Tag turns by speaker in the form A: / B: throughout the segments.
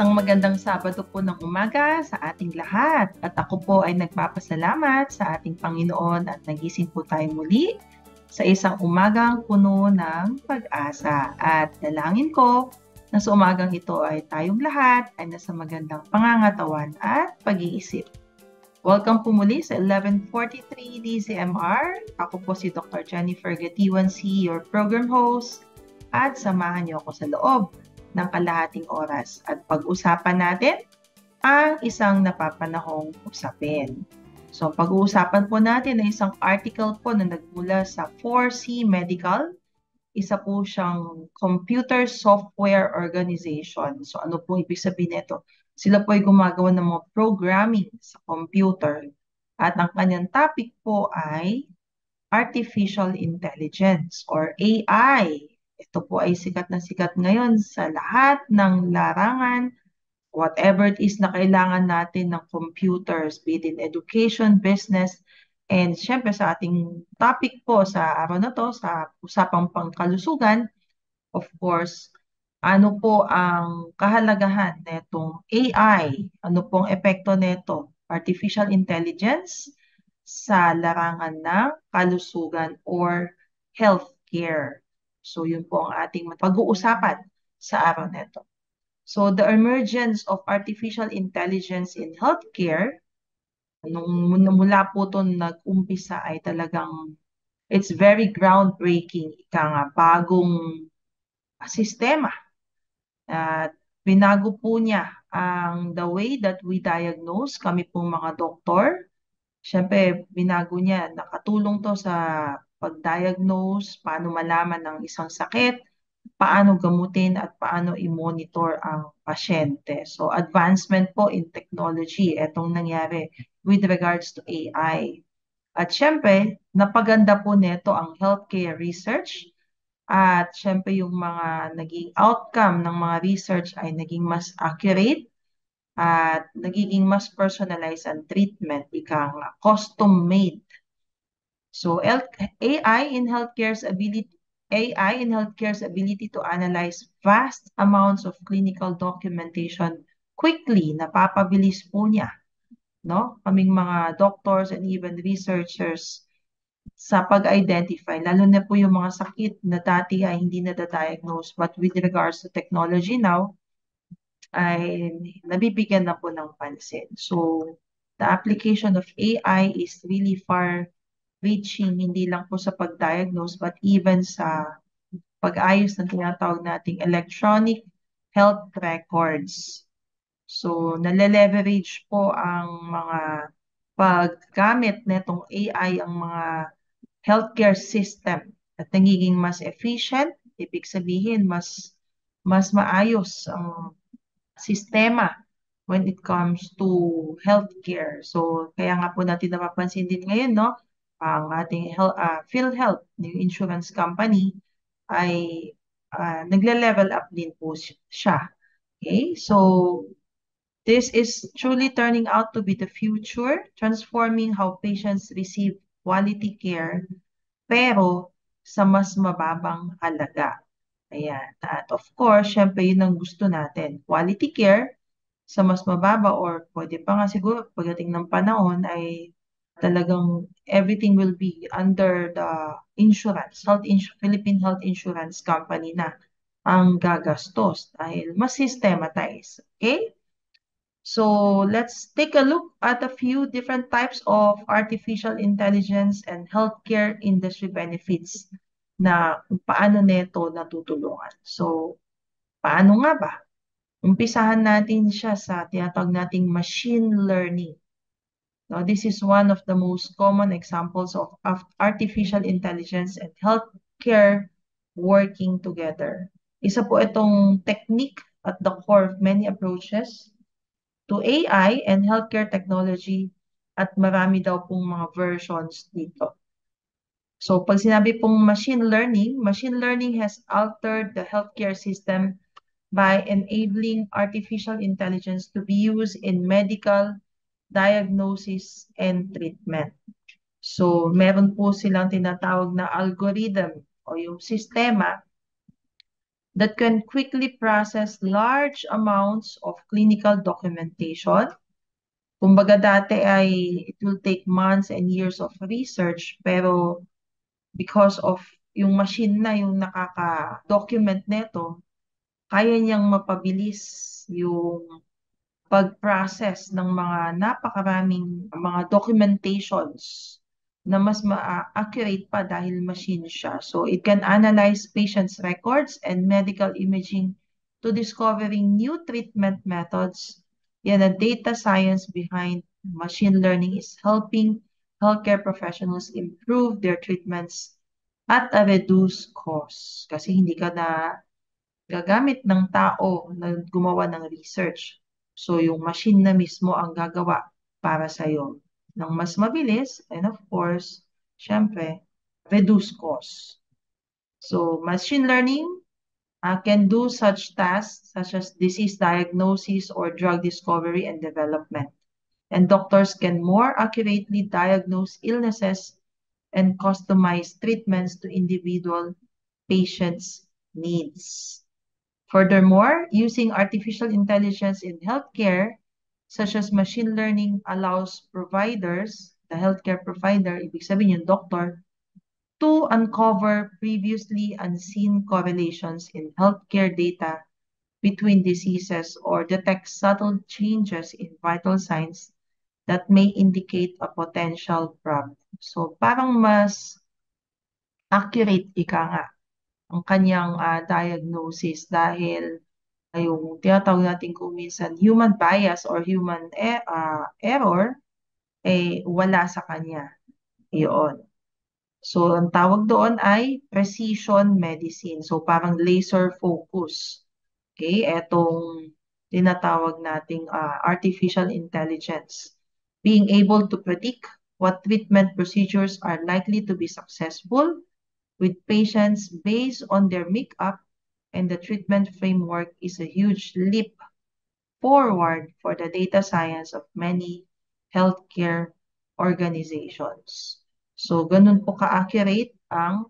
A: Isang magandang Sabado po ng umaga sa ating lahat. At ako po ay nagpapasalamat sa ating Panginoon at nagising po tayo muli sa isang umagang puno ng pag-asa. At dalangin ko na sa umagang ito ay tayong lahat ay nasa magandang pangangatawan at pag-iisip. Welcome po muli sa 1143 DCMR. Ako po si Dr. Jennifer Gatiwan C., your program host. At samahan niyo ako sa loob ng kalahating oras at pag-usapan natin ang isang napapanahong usapin. So pag-uusapan po natin ay isang article po na nagmula sa 4C Medical. Isa po siyang computer software organization. So ano po ibig sabihin nito? Sila po ay gumagawa ng mga programming sa computer. At ang kanyang topic po ay artificial intelligence or AI. Ito po ay sikat na sikat ngayon sa lahat ng larangan, whatever it is na kailangan natin ng computers, be it in education, business, and syempre sa ating topic po sa araw na to, sa usapang pangkalusugan, of course, ano po ang kahalagahan netong AI? Ano pong epekto neto? Artificial intelligence sa larangan ng kalusugan or healthcare. So yun po ang ating pag-uusapan sa araw neto. So the emergence of artificial intelligence in healthcare, nung mula po ito nag-umpisa ay talagang it's very groundbreaking, ika nga, bagong sistema. At binago po niya ang the way that we diagnose, kami pong mga doktor. Siyempre, binago niya, nakatulong to sa pag-diagnose, paano malaman ng isang sakit, paano gamutin at paano i-monitor ang pasyente. So, advancement po in technology, itong nangyari with regards to AI. At siyempre, napaganda po nito ang healthcare research at siyempre yung mga naging outcome ng mga research ay naging mas accurate at nagiging mas personalized ang treatment, ika nga, custom-made. So AI in healthcare's ability to analyze vast amounts of clinical documentation quickly, napapabilis po niya, no? Kaming mga doctors and even researchers sa pag-identify, lalo na po yung mga sakit na dati ay hindi na-diagnose, but with regards to technology now, ay nabibigyan na po ng pansin. So, the application of AI is really far-reaching, hindi lang po sa pag-diagnose, but even sa pag-ayos ng tinatawag nating electronic health records. So, nale-leverage po ang mga paggamit netong AI ang mga healthcare system at nagiging mas efficient, ibig sabihin mas maayos ang sistema when it comes to healthcare. So, kaya nga po natin napapansin din ngayon, no? Ang ating PhilHealth, yung insurance company, ay nagle-level up din po siya. Okay? So, this is truly turning out to be the future, transforming how patients receive quality care, pero sa mas mababang halaga. Ayan. At of course, syempre yun ang gusto natin. Quality care sa mas mababa or pwede pa nga siguro pagdating ng panahon ay talagang everything will be under the insurance, Philippine Health Insurance Company na ang gagastos dahil mas systematize. Okay? So let's take a look at a few different types of artificial intelligence and healthcare industry benefits na kung paano neto natutulungan. So, paano nga ba? Umpisahan natin siya sa tinatawag nating machine learning. Now, this is one of the most common examples of artificial intelligence and healthcare working together. Isa po itong technique at the core of many approaches to AI and healthcare technology at marami daw pong mga versions dito. So pag sinabi pong machine learning has altered the healthcare system by enabling artificial intelligence to be used in medical diagnosis and treatment. So meron po silang tinatawag na algorithm o yung sistema that can quickly process large amounts of clinical documentation. Kumbaga dati ay it will take months and years of research, pero because of yung machine na yung nakaka-document nito, kaya niyang mapabilis yung pag-process ng mga napakaraming mga documentations na mas accurate pa dahil machine siya. So it can analyze patients' records and medical imaging to discovering new treatment methods. Yan, the data science behind machine learning is helping healthcare professionals improve their treatments at a reduced cost. Kasi hindi ka na gagamit ng tao na gumawa ng research. So, yung machine na mismo ang gagawa para sa'yo ng mas mabilis and of course, syempre, reduce cost. So, machine learning can do such tasks such as disease diagnosis or drug discovery and development. And doctors can more accurately diagnose illnesses and customize treatments to individual patients' needs. Furthermore, using artificial intelligence in healthcare, such as machine learning, allows providers, the healthcare provider, ibig sabihin yung doctor, to uncover previously unseen correlations in healthcare data between diseases or detect subtle changes in vital signs that may indicate a potential problem. So, parang mas accurate ika nga ang kanyang diagnosis dahil yung tinatawag natin kung minsan human bias or human error, wala sa kanya. Iyon. So, ang tawag doon ay precision medicine. So, parang laser focus. Okay? Etong tinatawag nating artificial intelligence. Being able to predict what treatment procedures are likely to be successful with patients based on their makeup and the treatment framework is a huge leap forward for the data science of many healthcare organizations. So, ganun po ka-accurate ang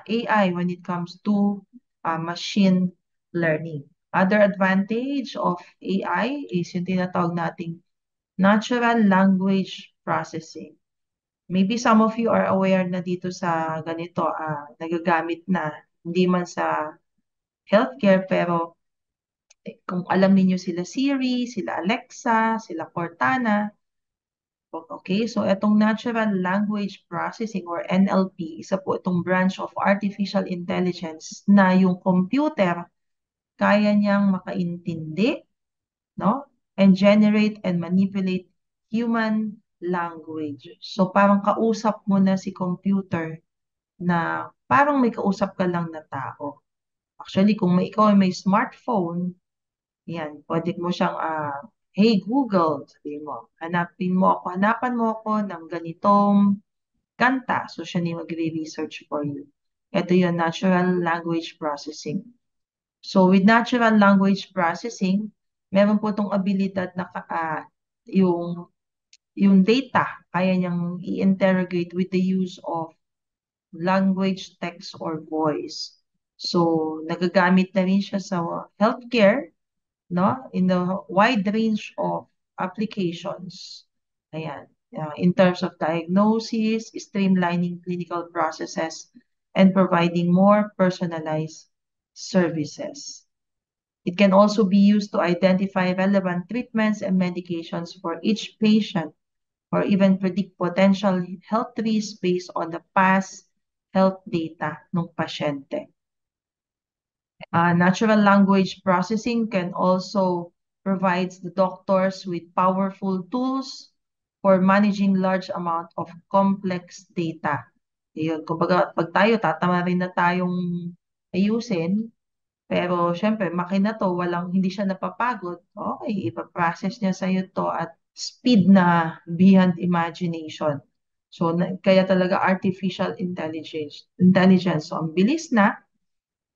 A: AI when it comes to machine learning. Other advantage of AI is yung tinatawag nating natural language processing. Maybe some of you are aware na dito sa ganito, nagagamit na, hindi man sa healthcare, pero kung alam ninyo sila Siri, sila Alexa, sila Cortana, okay, so itong Natural Language Processing or NLP, isa po itong branch of artificial intelligence na yung computer kaya niyang makaintindi, no? And generate and manipulate human language. So parang kausap mo na si computer na parang may kausap ka lang na tao. Actually, kung ikaw ay may smartphone, yan, pwede mo siyang, hey Google, sabihin mo, hanapan mo ako ng ganitong kanta. So, siya na yung magre-research for you. Ito yung natural language processing. So, with natural language processing, meron po itong abilidad na yung, yung data, kaya niyang i-interrogate with the use of language, text, or voice. So, nagagamit na rin siya sa healthcare, no? In the wide range of applications. Ayan. In terms of diagnosis, streamlining clinical processes, and providing more personalized services. It can also be used to identify relevant treatments and medications for each patient or even predict potential health risks based on the past health data ng pasyente. Natural language processing can also provide the doctors with powerful tools for managing large amount of complex data. Yun, kumbaga, pag tayo, tatama rin na tayong ayusin, pero syempre, makina to, hindi siya napapagod. Okay, ipaprocess niya sa'yo to at speed na beyond imagination. So, kaya talaga artificial intelligence. So, ang bilis na,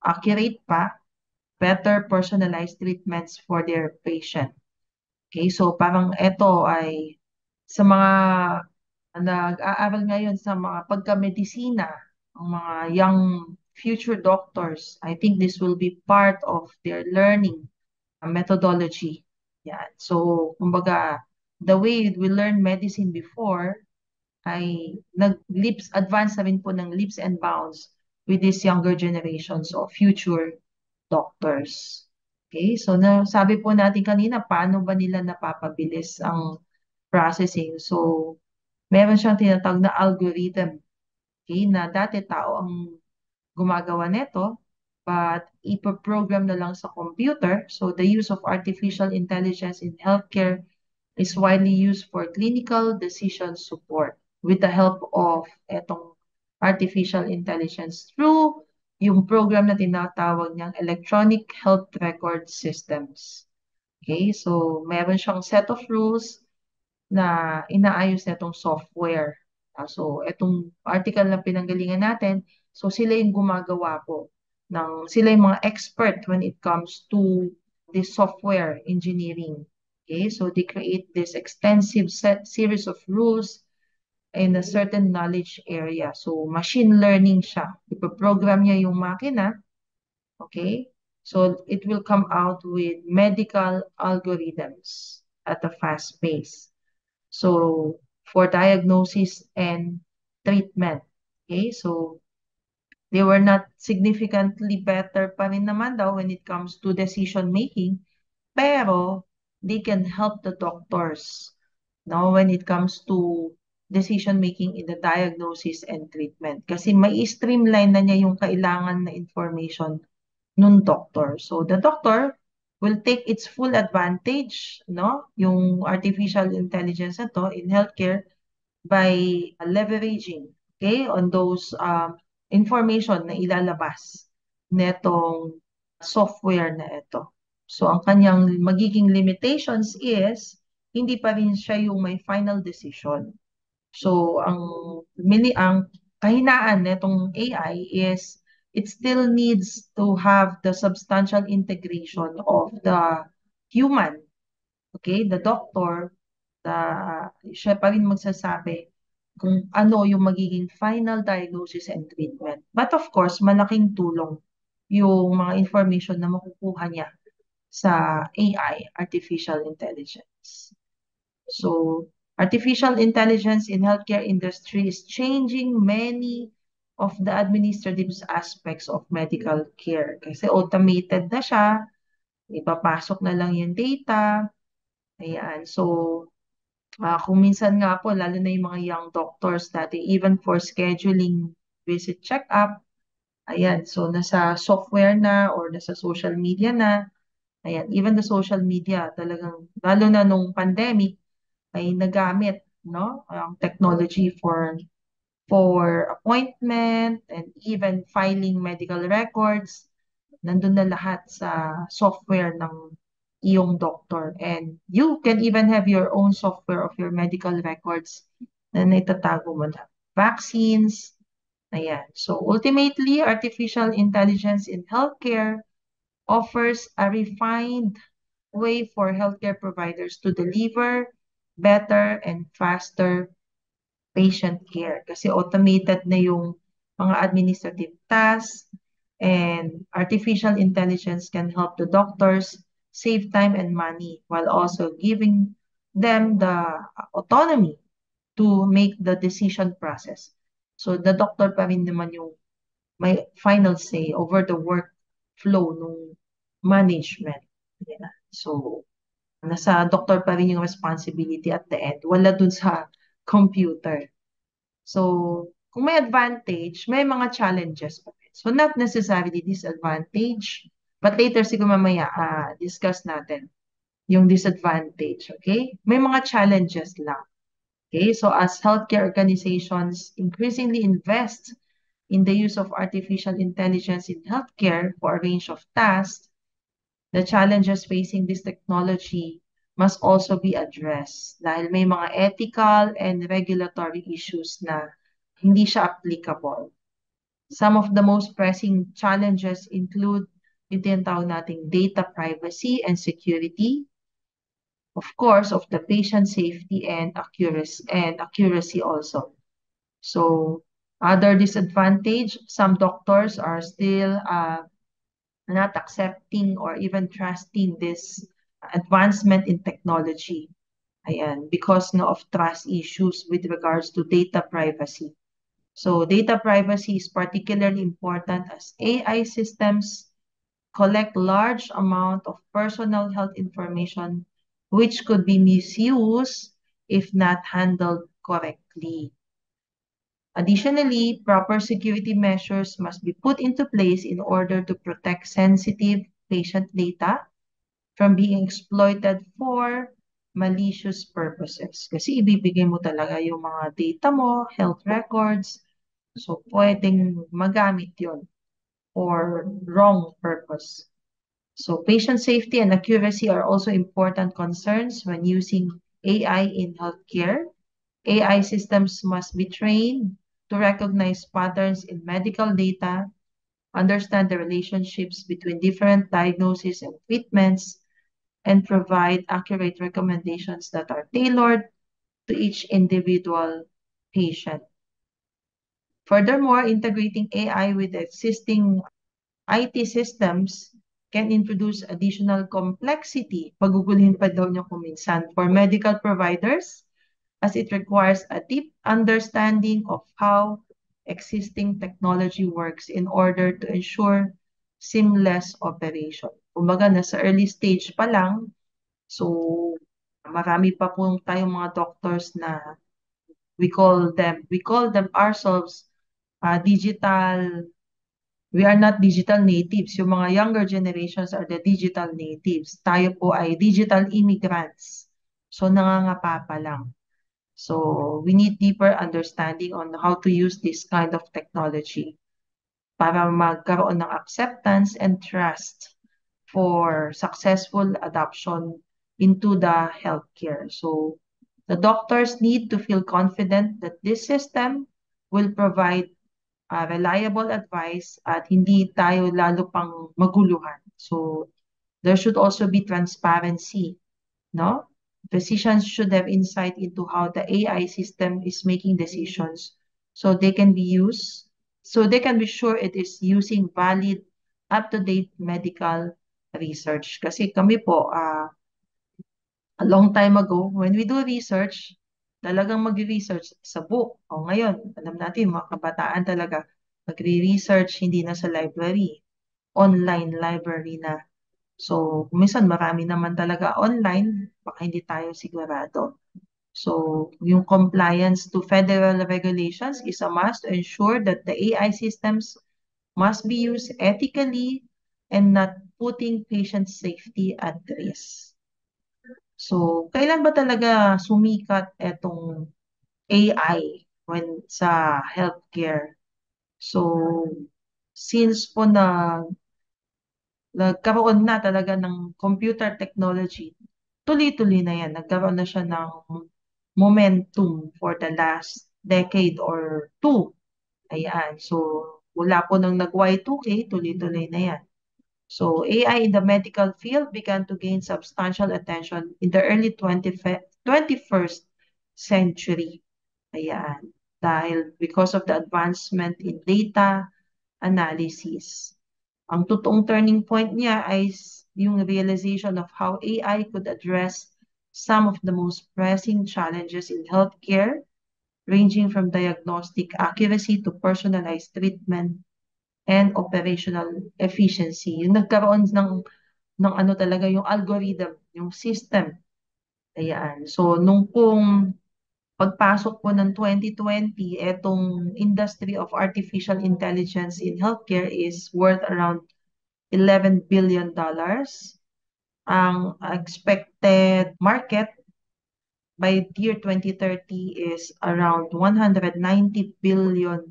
A: accurate pa, better personalized treatments for their patient. Okay, so parang ito ay sa mga nag-aaral ngayon sa mga pagkamedisina, ang mga young future doctors. I think this will be part of their learning methodology. Yan. So, kumbaga, the way we learn medicine before ay nag-leaps, advance na rin po ng leaps and bounds with these younger generations of future doctors. Okay, so sabi po natin kanina, paano ba nila napapabilis ang processing? So, meron siyang tinatawag na algorithm. Okay, na dati tao ang gumagawa nito, but ipoprogram na lang sa computer. So, the use of artificial intelligence in healthcare is widely used for clinical decision support with the help of etong artificial intelligence through yung program na tinatawag niyang electronic health record systems. Okay, so meron siyang set of rules na inaayos na itong software. So, itong article na pinanggalingan natin, so sila yung gumagawa po sila yung mga expert when it comes to this software engineering. Okay, so they create this extensive series of rules in a certain knowledge area. So, machine learning siya. Ipoprogram niya yung makina, okay? So, it will come out with medical algorithms at a fast pace. So, for diagnosis and treatment. Okay, so they were not significantly better pa rin naman daw when it comes to decision making, pero they can help the doctors no, when it comes to decision making in the diagnosis and treatment. Kasi may streamline na niya yung kailangan na information nung doctor. So the doctor will take its full advantage, no, yung artificial intelligence na to in healthcare by leveraging, okay, on those information na ilalabas netong software na ito. So ang kanyang magiging limitations is hindi pa rin siya yung may final decision. So ang kahinaan nitong AI is it still needs to have the substantial integration of the human, okay, the doctor, siya pa rin magsasabi kung ano yung magiging final diagnosis and treatment. But of course, malaking tulong yung mga information na makukuha niya sa AI, artificial intelligence. So, artificial intelligence in healthcare industry is changing many of the administrative aspects of medical care. Kasi automated na siya, ipapasok na lang yung data. Ayan. So, kung minsan nga po, lalo na yung mga young doctors dati, even for scheduling visit check-up, ayan, so nasa software na or nasa social media na, ayan, even the social media talagang, lalo na nung pandemic, ay nagamit, no, ang technology for appointment and even filing medical records, nandun na lahat sa software ng iyong doctor. And you can even have your own software of your medical records na naitatago mo na. Vaccines, ayan. So ultimately, artificial intelligence in healthcare offers a refined way for healthcare providers to deliver better and faster patient care. Kasi automated na yung mga administrative tasks and artificial intelligence can help the doctors save time and money while also giving them the autonomy to make the decision process. So the doctor pa rin naman yung may final say over the workflow ng management. Yeah. So nasa doctor pa rin yung responsibility at the end. Wala dun sa computer. So, kung may advantage, may mga challenges pa rin. So, not necessarily disadvantage, but later siguro mamaya discuss natin yung disadvantage, okay? May mga challenges lang. Okay, so as healthcare organizations increasingly invest in the use of artificial intelligence in healthcare for a range of tasks, the challenges facing this technology must also be addressed dahil may mga ethical and regulatory issues na hindi siya applicable. Some of the most pressing challenges include yung tinatawag nating data privacy and security, of course, of the patient safety and accuracy also. So, Other disadvantage, some doctors are still not accepting or even trusting this advancement in technology. Ayan, because no, of trust issues with regards to data privacy. So data privacy is particularly important as AI systems collect large amount of personal health information which could be misused if not handled correctly. Additionally, proper security measures must be put into place in order to protect sensitive patient data from being exploited for malicious purposes. Kasi ibibigay mo talaga yung mga data mo, health records, so pwedeng magamit yon for wrong purpose. So patient safety and accuracy are also important concerns when using AI in healthcare. AI systems must be trained to recognize patterns in medical data, understand the relationships between different diagnoses and treatments, and provide accurate recommendations that are tailored to each individual patient. Furthermore, integrating AI with existing IT systems can introduce additional complexity, pagugulhin pa daw niya kung minsan, for medical providers as it requires a deep understanding of how existing technology works in order to ensure seamless operation. Kumbaga, nasa early stage pa lang, so marami pa po tayong mga doctors na we call them ourselves digital. We are not digital natives. Yung mga younger generations are the digital natives. Tayo po ay digital immigrants. So nangangapa pa lang. So we need deeper understanding on how to use this kind of technology para magkaroon ng acceptance and trust for successful adoption into the healthcare. So the doctors need to feel confident that this system will provide reliable advice at hindi tayo lalo pang maguluhan. So there should also be transparency, no? Physicians should have insight into how the AI system is making decisions so they can be used, so they can be sure it is using valid, up-to-date medical research. Kasi kami po, a long time ago, when we do research, talagang mag-research sa book. O ngayon, alam natin, mga kabataan talaga, magre-research hindi na sa library, online library na. So, minsan marami naman talaga online, baka hindi tayo sigurado. So, yung compliance to federal regulations is a must to ensure that the AI systems must be used ethically and not putting patient safety at risk. So, kailan ba talaga sumikat etong AI when sa healthcare? So, since po nagkaroon na talaga ng computer technology, tuloy-tuloy na yan. Nagkaroon na siya ng momentum for the last decade or two. Ayan. So, mula po nung nag-Y2K, tuloy-tuloy na yan. So, AI in the medical field began to gain substantial attention in the early 21st century. Ayan. Dahil because of the advancement in data analysis. Ang totoong turning point niya ay yung realization of how AI could address some of the most pressing challenges in healthcare, ranging from diagnostic accuracy to personalized treatment and operational efficiency. Yung nagkaroon ng ano talaga yung algorithm, yung system. Ayan. So, nung pong pagpasok po ng 2020, etong industry of artificial intelligence in healthcare is worth around $11 billion. Ang expected market by year 2030 is around $190 billion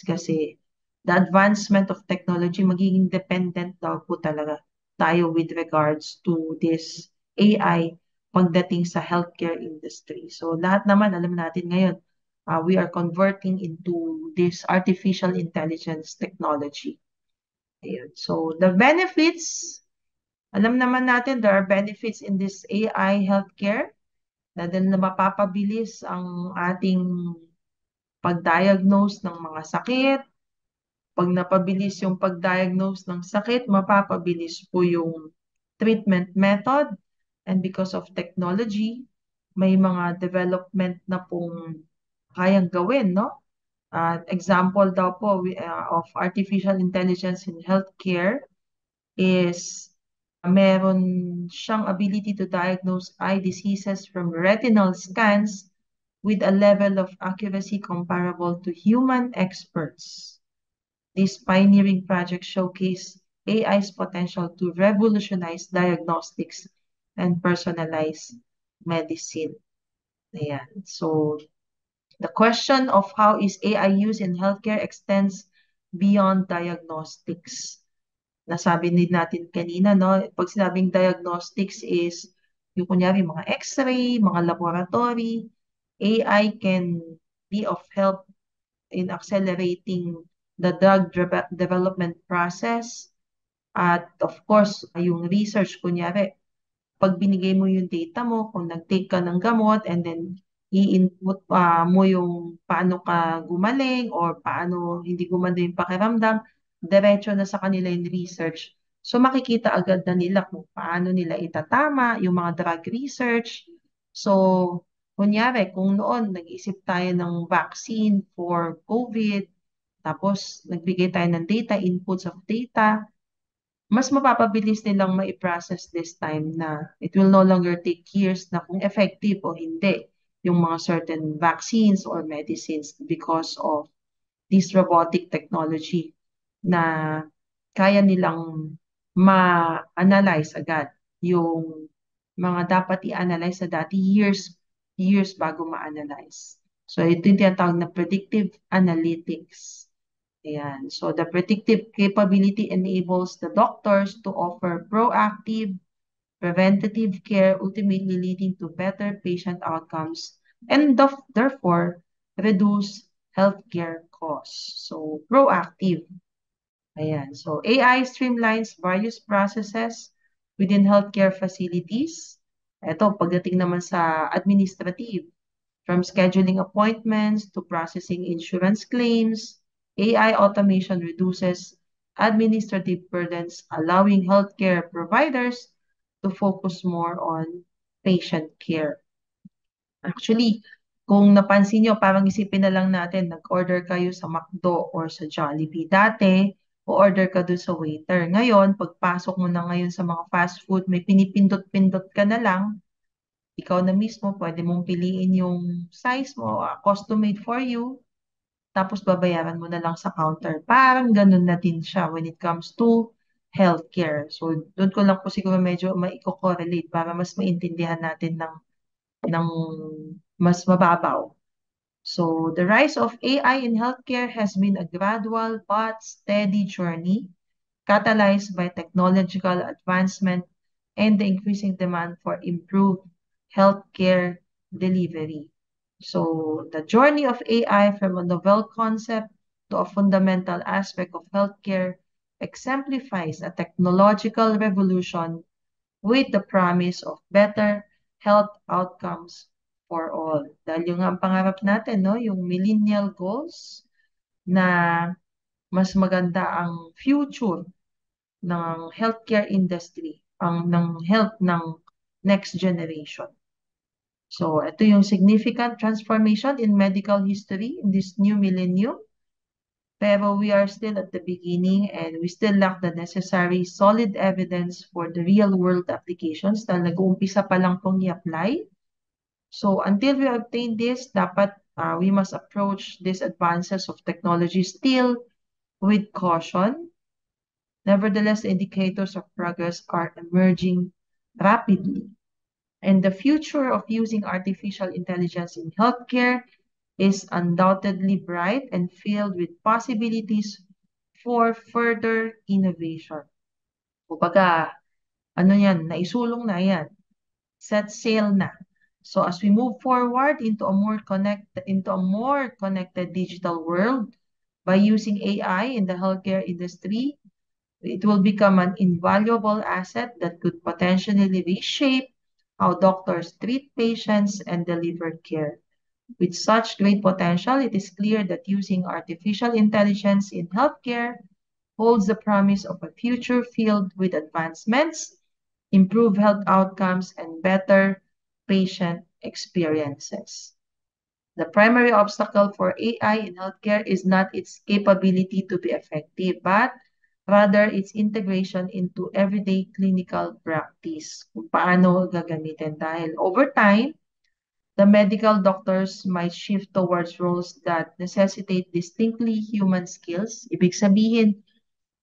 A: kasi the advancement of technology, magiging dependent daw po talaga tayo with regards to this AI pagdating sa healthcare industry. So lahat naman, alam natin ngayon, we are converting into this artificial intelligence technology. Ayun. So the benefits, alam naman natin there are benefits in this AI healthcare na mapapabilis ang ating pag-diagnose ng mga sakit. Pag napabilis yung pag-diagnose ng sakit, mapapabilis po yung treatment method. And because of technology, may mga development na pong kayang gawin, no? Example daw po of artificial intelligence in healthcare is meron siyang ability to diagnose eye diseases from retinal scans with a level of accuracy comparable to human experts. This pioneering project showcased AI's potential to revolutionize diagnostics and personalized medicine. Ayan. So, the question of how is AI used in healthcare extends beyond diagnostics. Nasabi din natin kanina, no? Pag sinabing diagnostics is yung kunyari mga x-ray, mga laboratory, AI can be of help in accelerating the drug development process. At of course, yung research, kunyari, pag binigay mo yung data mo, kung nag-take ka ng gamot and then i-input mo yung paano ka gumaling or paano hindi gumanda yung pakiramdam, diretso na sa kanila yung research. So makikita agad na nila kung paano nila itatama yung mga drug research. So, kunyari, kung noon nag-isip tayo ng vaccine for COVID, tapos nagbigay tayo ng data, inputs of data, mas mapapabilis nilang mai-process this time na it will no longer take years na kung effective o hindi yung mga certain vaccines or medicines because of this robotic technology na kaya nilang ma-analyze agad yung mga dapat i-analyze sa dati years bago ma-analyze. So ito yung tinatawag na predictive analytics. Ayan. So the predictive capability enables the doctors to offer proactive, preventative care, ultimately leading to better patient outcomes and therefore reduce healthcare costs. So proactive. Ayan. So AI streamlines various processes within healthcare facilities. Ito, pagdating naman sa administrative, from scheduling appointments to processing insurance claims, AI automation reduces administrative burdens, allowing healthcare providers to focus more on patient care. Actually, kung napansin nyo, parang isipin na lang natin, nag-order kayo sa McDo or sa Jollibee. Dati, o-order ka dun sa waiter. Ngayon, pagpasok mo na ngayon sa mga fast food, may pinipindot-pindot ka na lang, ikaw na mismo, pwede mong piliin yung size mo, custom made for you, tapos babayaran mo na lang sa counter. Parang ganun na din siya when it comes to healthcare. So, doon ko lang po siguro medyo maiko-correlate para mas maintindihan natin ng mas mababaw. So, the rise of AI in healthcare has been a gradual but steady journey catalyzed by technological advancement and the increasing demand for improved healthcare delivery. So, the journey of AI from a novel concept to a fundamental aspect of healthcare exemplifies a technological revolution with the promise of better health outcomes for all. Dahil yung ang pangarap natin, no, yung millennial goals na mas maganda ang future ng healthcare industry, ng health ng next generation. So, ito yung significant transformation in medical history in this new millennium. Pero we are still at the beginning and we still lack the necessary solid evidence for the real-world applications dahil nag-uumpisa pa lang pong i-apply. So, until we obtain this, dapat we must approach these advances of technology still with caution. Nevertheless, the indicators of progress are emerging rapidly. And the future of using artificial intelligence in healthcare is undoubtedly bright and filled with possibilities for further innovation. Kumbaga, ano yan, naisulong na yan. Set sail na. So as we move forward into a more connected digital world by using AI in the healthcare industry, it will become an invaluable asset that could potentially reshape how doctors treat patients and deliver care. With such great potential, it is clear that using artificial intelligence in healthcare holds the promise of a future filled with advancements, improved health outcomes, and better patient experiences. The primary obstacle for AI in healthcare is not its capability to be effective, but rather its integration into everyday clinical practice. Kung paano gagamitin. Dahil over time, the medical doctors might shift towards roles that necessitate distinctly human skills. Ibig sabihin,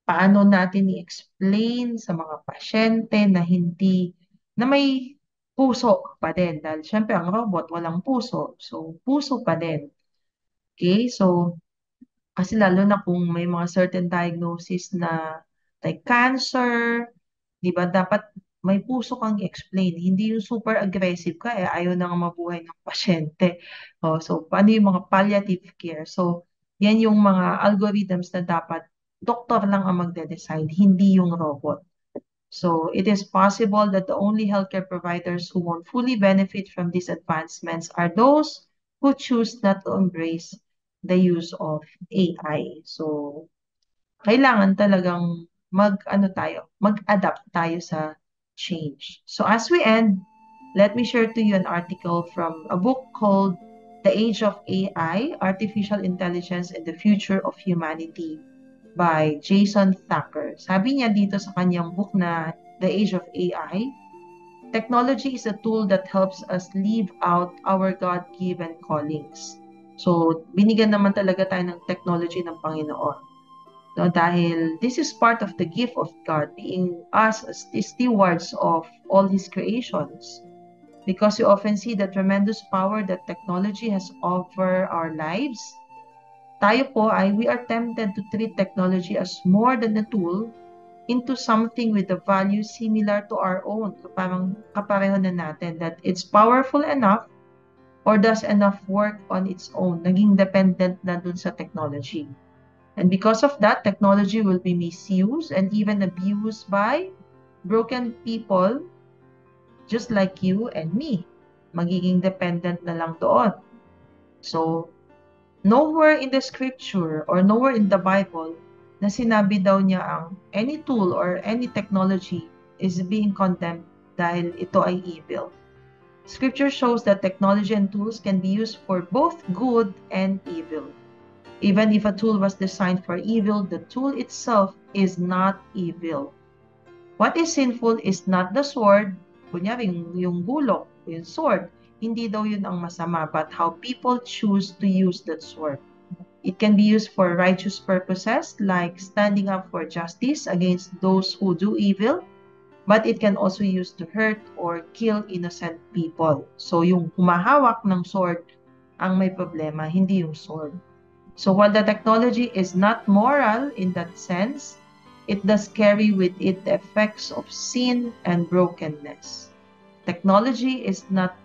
A: paano natin i-explain sa mga pasyente na na may puso pa din. Dahil syempre ang robot walang puso. So, puso pa din. Okay? So, kasi lalo na kung may mga certain diagnosis na like cancer, di ba, dapat may puso kang i-explain. Hindi yung super aggressive ka, ayaw na nga mabuhay ng pasyente. Oh, so, paano yung mga palliative care? So, yan yung mga algorithms na dapat doktor lang ang magde-decide, hindi yung robot. So, it is possible that the only healthcare providers who won't fully benefit from these advancements are those who choose not to embrace the use of AI. So, kailangan talagang mag-adapt tayo sa change. So, as we end, let me share to you an article from a book called The Age of AI, Artificial Intelligence and the Future of Humanity by Jason Thacker. Sabi niya dito sa kanyang book na The Age of AI, technology is a tool that helps us live out our God-given callings. So, binigyan naman talaga tayo ng technology ng Panginoon. No, dahil this is part of the gift of God, being us as the stewards of all His creations. Because we often see the tremendous power that technology has over our lives, we are tempted to treat technology as more than a tool into something with a value similar to our own. So parang kapareho na natin that it's powerful enough or does enough work on its own. Naging dependent na dun sa technology. And because of that, technology will be misused and even abused by broken people just like you and me. Magiging dependent na lang doon. So, nowhere in the scripture or nowhere in the Bible na sinabi daw niya ang any tool or any technology is being condemned dahil ito ay evil. Scripture shows that technology and tools can be used for both good and evil. Even if a tool was designed for evil, the tool itself is not evil. What is sinful is not the sword, kunyari yung gulok, yung sword, hindi daw yun ang masama, but how people choose to use that sword. It can be used for righteous purposes like standing up for justice against those who do evil, but it can also be used to hurt or kill innocent people. So yung humahawak ng sword ang may problema, hindi yung sword. So while the technology is not moral in that sense, it does carry with it the effects of sin and brokenness. Technology is not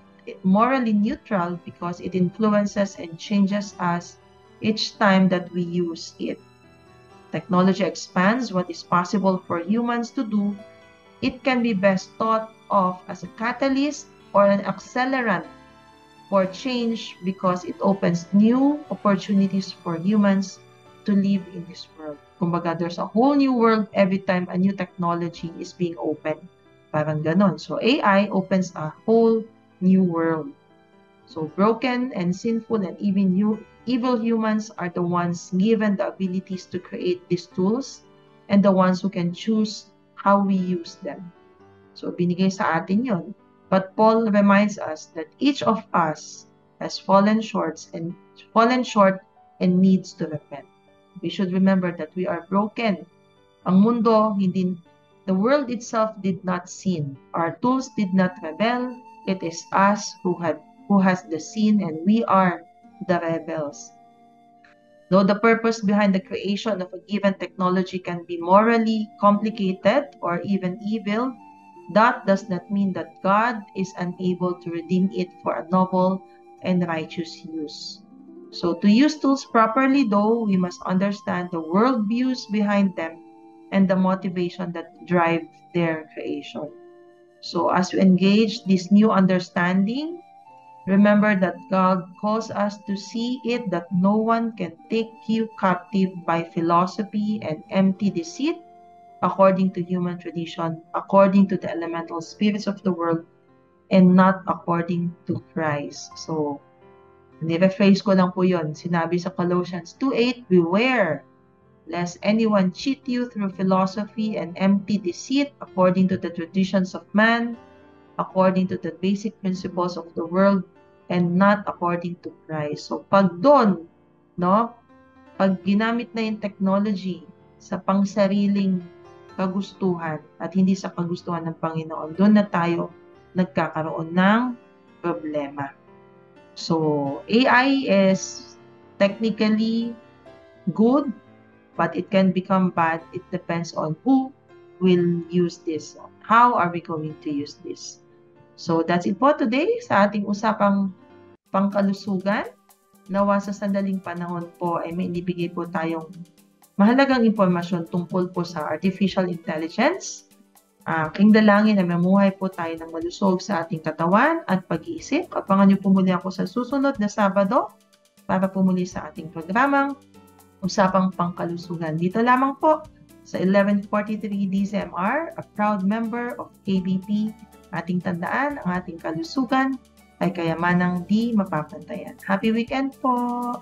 A: morally neutral because it influences and changes us each time that we use it. Technology expands what is possible for humans to do. It can be best thought of as a catalyst or an accelerant for change because it opens new opportunities for humans to live in this world. Kumbaga, there's a whole new world every time a new technology is being opened. Parang ganon. So, AI opens a whole new world. So, broken and sinful and even evil humans are the ones given the abilities to create these tools and the ones who can choose how we use them. So, binigay sa atin yon. But Paul reminds us that each of us has fallen short and needs to repent. We should remember that we are broken. Ang mundo, the world itself did not sin. Our tools did not rebel. It is us who has the sin and we are the rebels. Though the purpose behind the creation of a given technology can be morally complicated or even evil, that does not mean that God is unable to redeem it for a noble and righteous use. So to use tools properly though, we must understand the worldviews behind them and the motivation that drive their creation. So as we engage this new understanding, Remember that God calls us to see it that no one can take you captive by philosophy and empty deceit, according to human tradition, according to the elemental spirits of the world, and not according to Christ. So, nirephrase ko lang po yun. Sinabi sa Colossians 2:8, beware lest anyone cheat you through philosophy and empty deceit, according to the traditions of man, according to the basic principles of the world, and not according to Christ. So, pag doon, no, pag ginamit na yung technology sa pangsariling kagustuhan at hindi sa kagustuhan ng Panginoon, doon na tayo nagkakaroon ng problema. So, AI is technically good, but it can become bad. It depends on who will use this. How are we going to use this? So, that's it po today sa ating usapang pangkalusugan. Nawa sa sandaling panahon po ay may inibigay po tayong mahalagang impormasyon tungkol po sa artificial intelligence. Aking dalangin na mamuhay po tayo ng malusog sa ating katawan at pag-iisip. Abangan niyo po muli ako sa susunod na Sabado para po muli sa ating programang Usapang Pangkalusugan. Dito lamang po sa 1143 DZMR, a proud member of KBP. Ating tandaan, ang ating kalusugan ay kayamanang di mapapantayan. Happy weekend po!